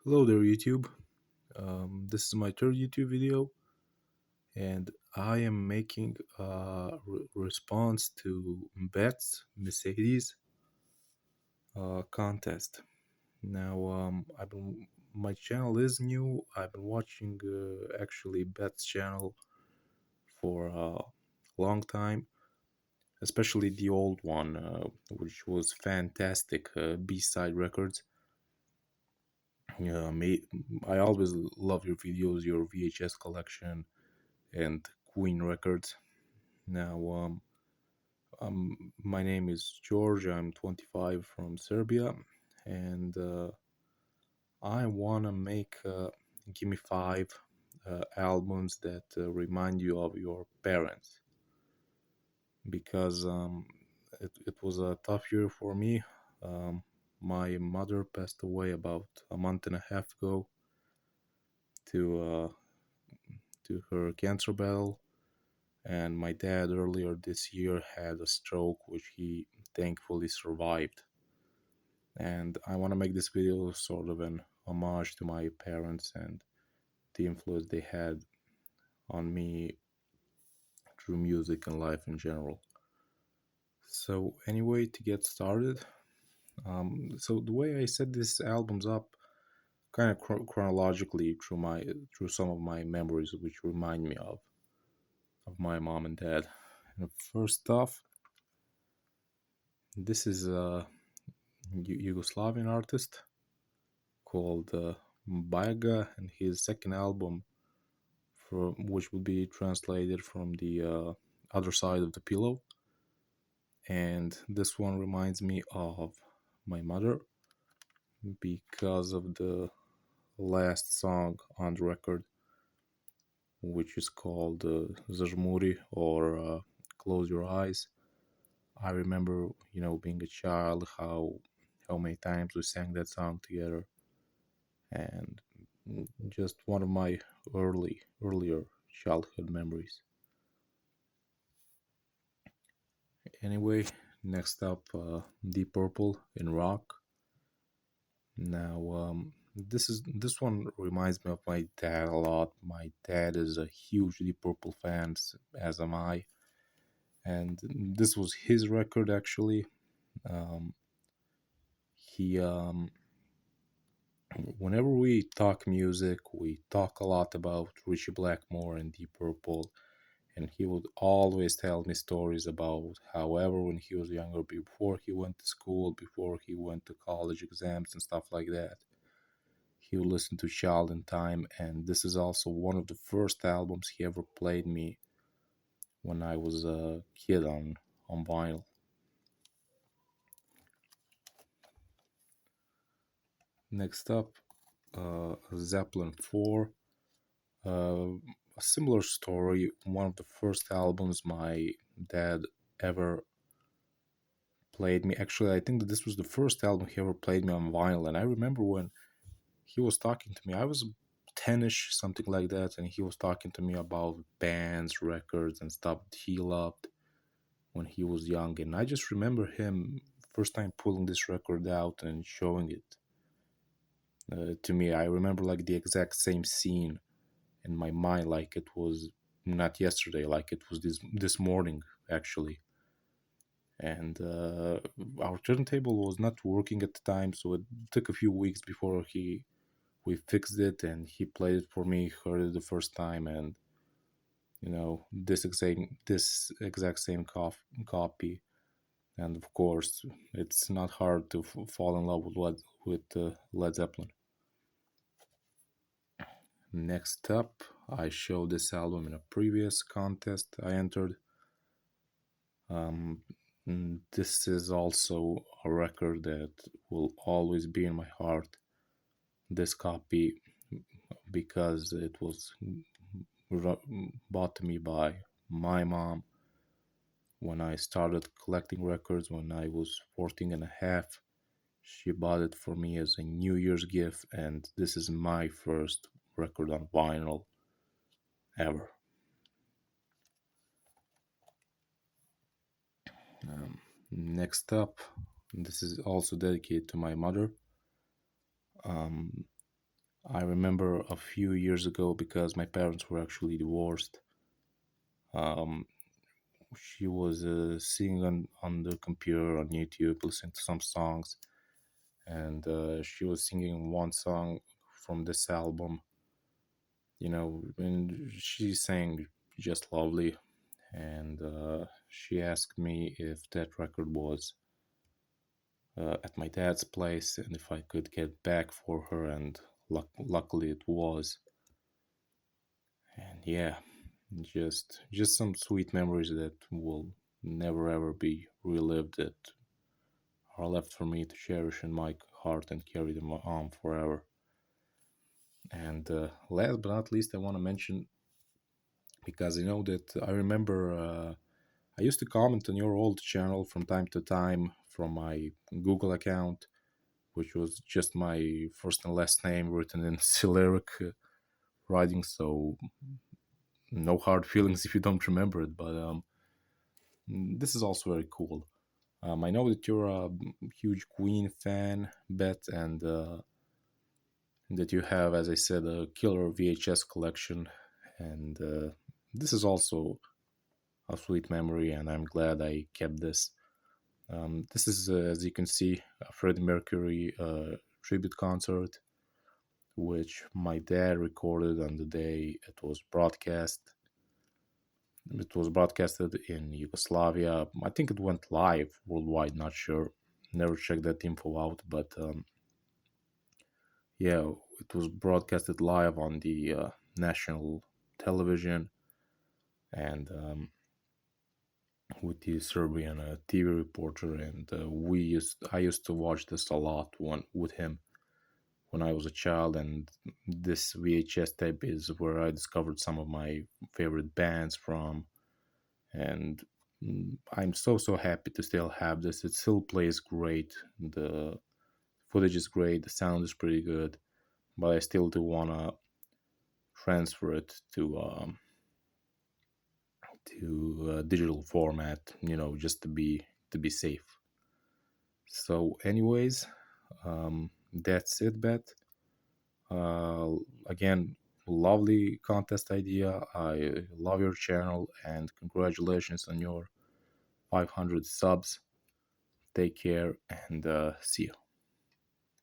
Hello there, YouTube. This is my third YouTube video, and I am making a response to Bet's Mercedes contest. Now, my channel is new. I've been watching actually Bet's channel for a long time, especially the old one, which was fantastic. B-side records. I always love your videos, your VHS collection and Queen Records. Now, my name is George. I'm 25 from Serbia, and I wanna make give me five albums that remind you of your parents because it was a tough year for me. My mother passed away about a month and a half ago to her cancer battle, and my dad earlier this year had a stroke which he thankfully survived. And I want to make this video sort of an homage to my parents and the influence they had on me through music and life in general. So anyway, to get started, so the way I set this albums up kind of chronologically through some of my memories which remind me of my mom and dad. And first off, this is a Yugoslavian artist called Bajaga, and his second album, from which would be translated from the other side of the pillow. And this one reminds me of my mother because of the last song on the record, which is called Zajmuri, or Close Your Eyes. I remember, being a child, how many times we sang that song together, and just one of my earlier childhood memories. Anyway, next up, Deep Purple in rock. Now, this one reminds me of my dad a lot. My dad is a huge Deep Purple fan, as am I, and this was his record actually. Um, he Whenever we talk music, we talk a lot about Richie Blackmore and Deep Purple, and he would always tell me stories about however when he was younger, before he went to school, before he went to college exams and stuff like that, he would listen to Child in Time, and this is also one of the first albums he ever played me when I was a kid on vinyl. Next up, Zeppelin 4. A similar story, one of the first albums my dad ever played me. Actually, I think that this was the first album he ever played me on vinyl. And I remember when he was talking to me, I was 10ish, something like that. And he was talking to me about bands, records, and stuff that he loved when he was young. And I just remember him first time pulling this record out and showing it to me. I remember like the exact same scene in my mind, like it was not yesterday, like it was this morning actually. And our turntable was not working at the time, so it took a few weeks before he we fixed it, and he played it for me, heard it the first time, and this exact same copy. And of course, it's not hard to fall in love with Led Zeppelin. Next up, I showed this album in a previous contest I entered. Um, this is also a record that will always be in my heart. This copy, because it was bought to me by my mom when I started collecting records when I was 14 and a half. She bought it for me as a New Year's gift, and this is my first record on vinyl ever. Next up, this is also dedicated to my mother. Um, I remember a few years ago, because my parents were actually divorced. Um, she was singing on the computer on YouTube, listening to some songs, and she was singing one song from this album, and she sang just lovely. And she asked me if that record was at my dad's place and if I could get back for her, and luckily it was. And yeah, just some sweet memories that will never ever be relived, that are left for me to cherish in my heart and carry them on forever. And last but not least, I want to mention, because I know that I remember I used to comment on your old channel from time to time from my Google account, which was just my first and last name written in Cyrillic writing. So no hard feelings if you don't remember it, but this is also very cool. I know that you're a huge Queen fan, Bet, and that you have, as I said, a killer VHS collection. And this is also a sweet memory, and I'm glad I kept this. This is, as you can see, a Freddie Mercury tribute concert, which my dad recorded on the day it was broadcast. It was broadcasted in Yugoslavia. I think it went live worldwide, not sure. Never checked that info out, but yeah, it was broadcasted live on the national television, and with the Serbian TV reporter. And I used to watch this a lot with him when I was a child. And this VHS tape is where I discovered some of my favorite bands from. And I'm so happy to still have this. It still plays great. The footage is great. The sound is pretty good, but I still do wanna transfer it to digital format. Just to be safe. So, anyways, that's it, Bet. Uh, Again, lovely contest idea. I love your channel, and congratulations on your 500 subs. Take care, and see you.